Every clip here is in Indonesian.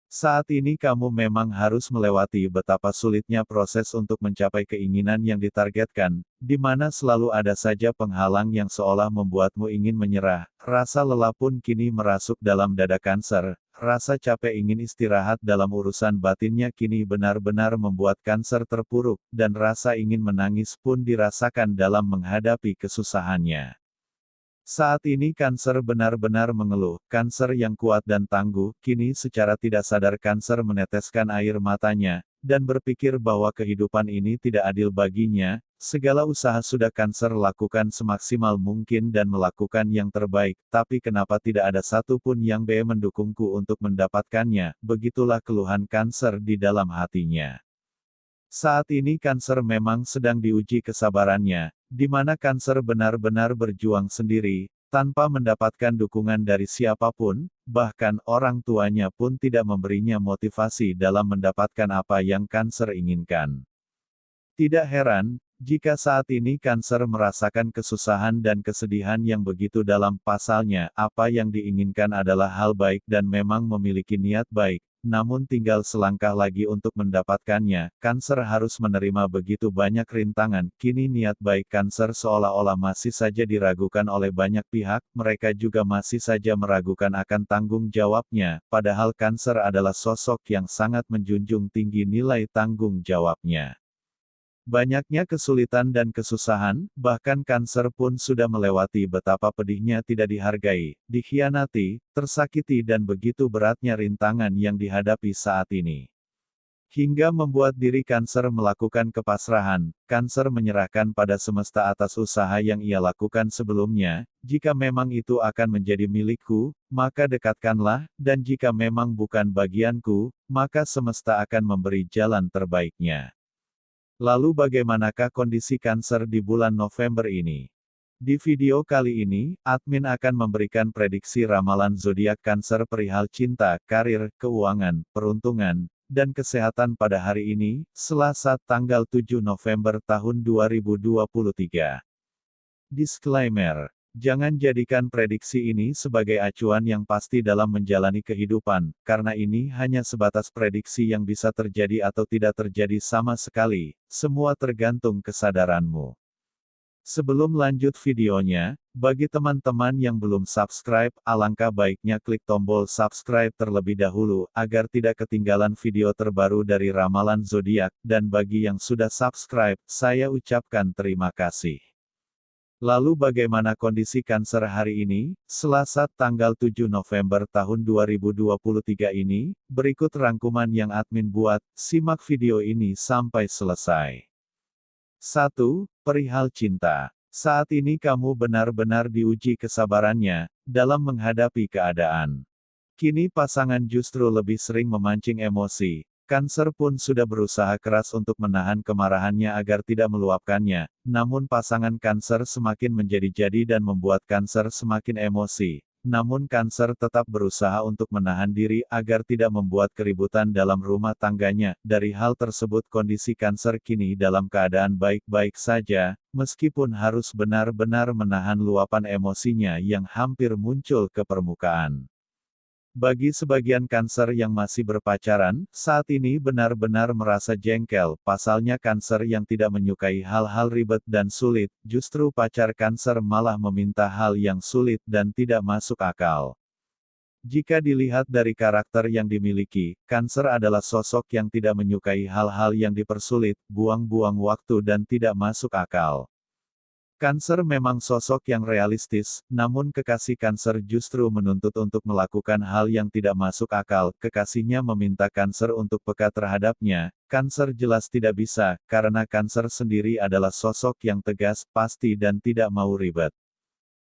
Saat ini kamu memang harus melewati betapa sulitnya proses untuk mencapai keinginan yang ditargetkan, di mana selalu ada saja penghalang yang seolah membuatmu ingin menyerah. Rasa lelah pun kini merasuk dalam dada Cancer. Rasa capek ingin istirahat dalam urusan batinnya kini benar-benar membuat Cancer terpuruk, dan rasa ingin menangis pun dirasakan dalam menghadapi kesusahannya. Saat ini Cancer benar-benar mengeluh. Cancer yang kuat dan tangguh, kini secara tidak sadar Cancer meneteskan air matanya, dan berpikir bahwa kehidupan ini tidak adil baginya. Segala usaha sudah Cancer lakukan semaksimal mungkin dan melakukan yang terbaik, tapi kenapa tidak ada satupun yang mendukungku untuk mendapatkannya, begitulah keluhan Cancer di dalam hatinya. Saat ini Cancer memang sedang diuji kesabarannya, di mana Cancer benar-benar berjuang sendiri, tanpa mendapatkan dukungan dari siapapun, bahkan orang tuanya pun tidak memberinya motivasi dalam mendapatkan apa yang Cancer inginkan. Tidak heran, jika saat ini Cancer merasakan kesusahan dan kesedihan yang begitu dalam. Pasalnya, apa yang diinginkan adalah hal baik dan memang memiliki niat baik. Namun tinggal selangkah lagi untuk mendapatkannya. Cancer harus menerima begitu banyak rintangan. Kini niat baik Cancer seolah-olah masih saja diragukan oleh banyak pihak. Mereka juga masih saja meragukan akan tanggung jawabnya. Padahal Cancer adalah sosok yang sangat menjunjung tinggi nilai tanggung jawabnya. Banyaknya kesulitan dan kesusahan, bahkan Cancer pun sudah melewati betapa pedihnya tidak dihargai, dikhianati, tersakiti dan begitu beratnya rintangan yang dihadapi saat ini. Hingga membuat diri Cancer melakukan kepasrahan. Cancer menyerahkan pada semesta atas usaha yang ia lakukan sebelumnya. Jika memang itu akan menjadi milikku, maka dekatkanlah, dan jika memang bukan bagianku, maka semesta akan memberi jalan terbaiknya. Lalu bagaimanakah kondisi Cancer di bulan November ini? Di video kali ini, admin akan memberikan prediksi ramalan zodiak Cancer perihal cinta, karir, keuangan, peruntungan, dan kesehatan pada hari ini, Selasa tanggal 7 November tahun 2023. Disclaimer. Jangan jadikan prediksi ini sebagai acuan yang pasti dalam menjalani kehidupan, karena ini hanya sebatas prediksi yang bisa terjadi atau tidak terjadi sama sekali, semua tergantung kesadaranmu. Sebelum lanjut videonya, bagi teman-teman yang belum subscribe, alangkah baiknya klik tombol subscribe terlebih dahulu, agar tidak ketinggalan video terbaru dari ramalan zodiak, dan bagi yang sudah subscribe, saya ucapkan terima kasih. Lalu bagaimana kondisi Cancer hari ini, Selasa tanggal 7 November tahun 2023 ini? Berikut rangkuman yang admin buat, simak video ini sampai selesai. 1. Perihal cinta. Saat ini kamu benar-benar diuji kesabarannya, dalam menghadapi keadaan. Kini pasangan justru lebih sering memancing emosi. Cancer pun sudah berusaha keras untuk menahan kemarahannya agar tidak meluapkannya, namun pasangan Cancer semakin menjadi-jadi dan membuat Cancer semakin emosi. Namun Cancer tetap berusaha untuk menahan diri agar tidak membuat keributan dalam rumah tangganya. Dari hal tersebut kondisi Cancer kini dalam keadaan baik-baik saja, meskipun harus benar-benar menahan luapan emosinya yang hampir muncul ke permukaan. Bagi sebagian Cancer yang masih berpacaran, saat ini benar-benar merasa jengkel. Pasalnya Cancer yang tidak menyukai hal-hal ribet dan sulit, justru pacar Cancer malah meminta hal yang sulit dan tidak masuk akal. Jika dilihat dari karakter yang dimiliki, Cancer adalah sosok yang tidak menyukai hal-hal yang dipersulit, buang-buang waktu dan tidak masuk akal. Cancer memang sosok yang realistis, namun kekasih Cancer justru menuntut untuk melakukan hal yang tidak masuk akal. Kekasihnya meminta Cancer untuk peka terhadapnya. Cancer jelas tidak bisa, karena Cancer sendiri adalah sosok yang tegas, pasti dan tidak mau ribet.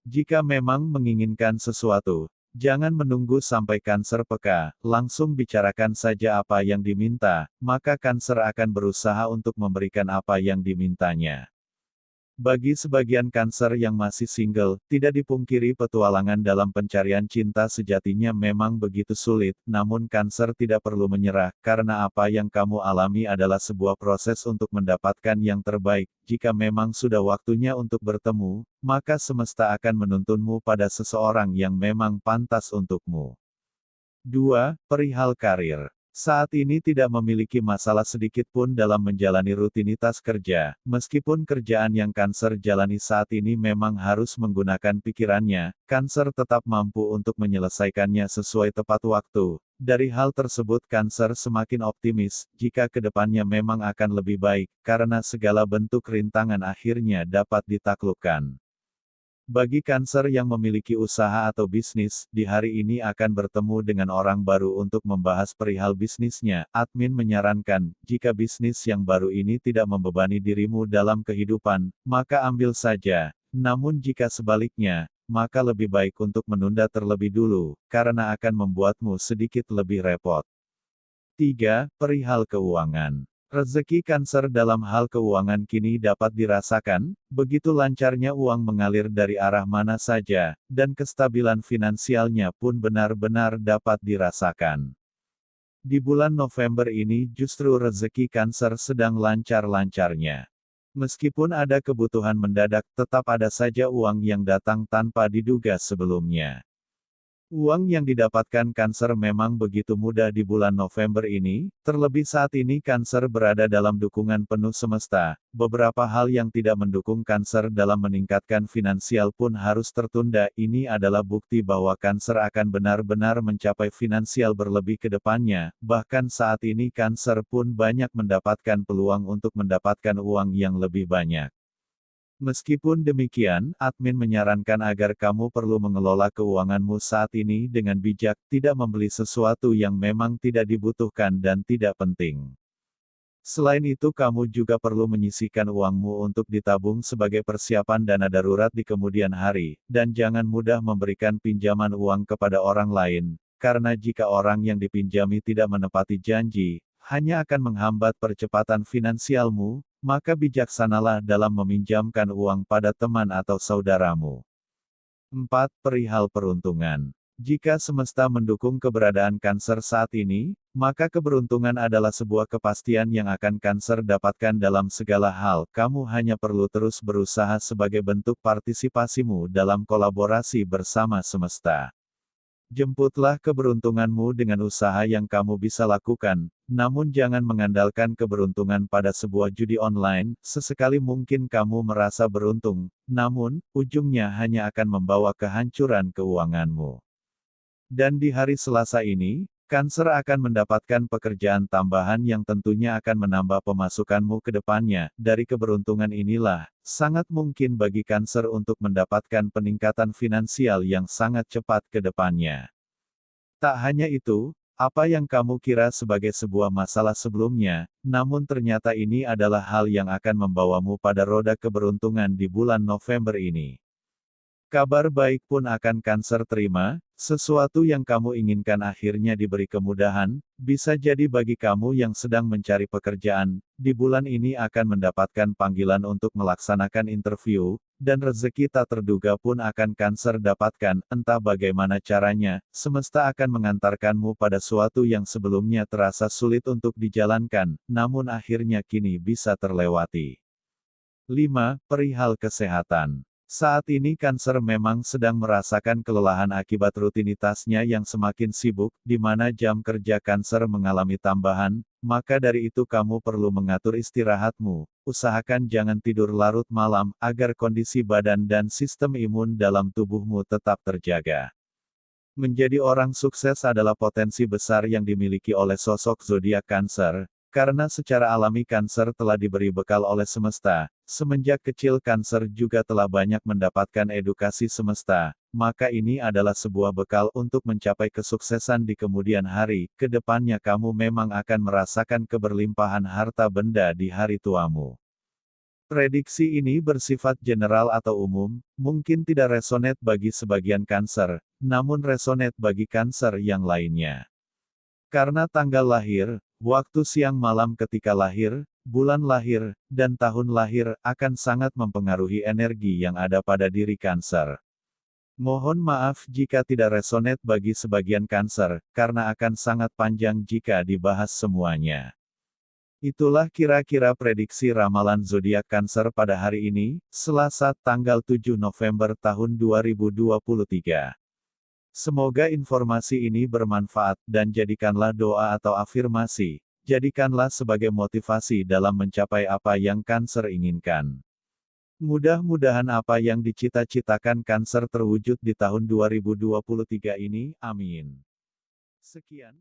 Jika memang menginginkan sesuatu, jangan menunggu sampai Cancer peka, langsung bicarakan saja apa yang diminta, maka Cancer akan berusaha untuk memberikan apa yang dimintanya. Bagi sebagian Cancer yang masih single, tidak dipungkiri petualangan dalam pencarian cinta sejatinya memang begitu sulit, namun Cancer tidak perlu menyerah, karena apa yang kamu alami adalah sebuah proses untuk mendapatkan yang terbaik. Jika memang sudah waktunya untuk bertemu, maka semesta akan menuntunmu pada seseorang yang memang pantas untukmu. 2. Perihal karir. Saat ini tidak memiliki masalah sedikit pun dalam menjalani rutinitas kerja, meskipun kerjaan yang Cancer jalani saat ini memang harus menggunakan pikirannya, Cancer tetap mampu untuk menyelesaikannya sesuai tepat waktu. Dari hal tersebut Cancer semakin optimis, jika kedepannya memang akan lebih baik, karena segala bentuk rintangan akhirnya dapat ditaklukkan. Bagi Cancer yang memiliki usaha atau bisnis, di hari ini akan bertemu dengan orang baru untuk membahas perihal bisnisnya. Admin menyarankan, jika bisnis yang baru ini tidak membebani dirimu dalam kehidupan, maka ambil saja. Namun jika sebaliknya, maka lebih baik untuk menunda terlebih dulu, karena akan membuatmu sedikit lebih repot. 3. Perihal keuangan. Rezeki Cancer dalam hal keuangan kini dapat dirasakan, begitu lancarnya uang mengalir dari arah mana saja, dan kestabilan finansialnya pun benar-benar dapat dirasakan. Di bulan November ini justru rezeki Cancer sedang lancar-lancarnya. Meskipun ada kebutuhan mendadak, tetap ada saja uang yang datang tanpa diduga sebelumnya. Uang yang didapatkan Cancer memang begitu mudah di bulan November ini, terlebih saat ini Cancer berada dalam dukungan penuh semesta. Beberapa hal yang tidak mendukung Cancer dalam meningkatkan finansial pun harus tertunda. Ini adalah bukti bahwa Cancer akan benar-benar mencapai finansial berlebih ke depannya. Bahkan saat ini Cancer pun banyak mendapatkan peluang untuk mendapatkan uang yang lebih banyak. Meskipun demikian, admin menyarankan agar kamu perlu mengelola keuanganmu saat ini dengan bijak, tidak membeli sesuatu yang memang tidak dibutuhkan dan tidak penting. Selain itu kamu juga perlu menyisihkan uangmu untuk ditabung sebagai persiapan dana darurat di kemudian hari, dan jangan mudah memberikan pinjaman uang kepada orang lain, karena jika orang yang dipinjami tidak menepati janji, hanya akan menghambat percepatan finansialmu. Maka bijaksanalah dalam meminjamkan uang pada teman atau saudaramu. 4. Perihal peruntungan. Jika semesta mendukung keberadaan Cancer saat ini, maka keberuntungan adalah sebuah kepastian yang akan Cancer dapatkan dalam segala hal. Kamu hanya perlu terus berusaha sebagai bentuk partisipasimu dalam kolaborasi bersama semesta. Jemputlah keberuntunganmu dengan usaha yang kamu bisa lakukan, namun jangan mengandalkan keberuntungan pada sebuah judi online. Sesekali mungkin kamu merasa beruntung, namun, ujungnya hanya akan membawa kehancuran keuanganmu. Dan di hari Selasa ini, Cancer akan mendapatkan pekerjaan tambahan yang tentunya akan menambah pemasukanmu ke depannya. Dari keberuntungan inilah, sangat mungkin bagi Cancer untuk mendapatkan peningkatan finansial yang sangat cepat ke depannya. Tak hanya itu, apa yang kamu kira sebagai sebuah masalah sebelumnya, namun ternyata ini adalah hal yang akan membawamu pada roda keberuntungan di bulan November ini. Kabar baik pun akan Cancer terima, sesuatu yang kamu inginkan akhirnya diberi kemudahan, bisa jadi bagi kamu yang sedang mencari pekerjaan, di bulan ini akan mendapatkan panggilan untuk melaksanakan interview, dan rezeki tak terduga pun akan Cancer dapatkan, entah bagaimana caranya, semesta akan mengantarkanmu pada suatu yang sebelumnya terasa sulit untuk dijalankan, namun akhirnya kini bisa terlewati. 5. Perihal kesehatan. Saat ini Cancer memang sedang merasakan kelelahan akibat rutinitasnya yang semakin sibuk, di mana jam kerja Cancer mengalami tambahan, maka dari itu kamu perlu mengatur istirahatmu, usahakan jangan tidur larut malam, agar kondisi badan dan sistem imun dalam tubuhmu tetap terjaga. Menjadi orang sukses adalah potensi besar yang dimiliki oleh sosok zodiak Cancer. Karena secara alami Cancer telah diberi bekal oleh semesta, semenjak kecil Cancer juga telah banyak mendapatkan edukasi semesta, maka ini adalah sebuah bekal untuk mencapai kesuksesan di kemudian hari. Kedepannya kamu memang akan merasakan keberlimpahan harta benda di hari tuamu. Prediksi ini bersifat general atau umum, mungkin tidak resonate bagi sebagian Cancer, namun resonate bagi Cancer yang lainnya. Karena tanggal lahir, waktu siang malam ketika lahir, bulan lahir, dan tahun lahir, akan sangat mempengaruhi energi yang ada pada diri Cancer. Mohon maaf jika tidak resonate bagi sebagian Cancer, karena akan sangat panjang jika dibahas semuanya. Itulah kira-kira prediksi ramalan zodiak Cancer pada hari ini, Selasa tanggal 7 November tahun 2023. Semoga informasi ini bermanfaat, dan jadikanlah doa atau afirmasi. Jadikanlah sebagai motivasi dalam mencapai apa yang Cancer inginkan. Mudah-mudahan apa yang dicita-citakan Cancer terwujud di tahun 2023 ini, amin. Sekian.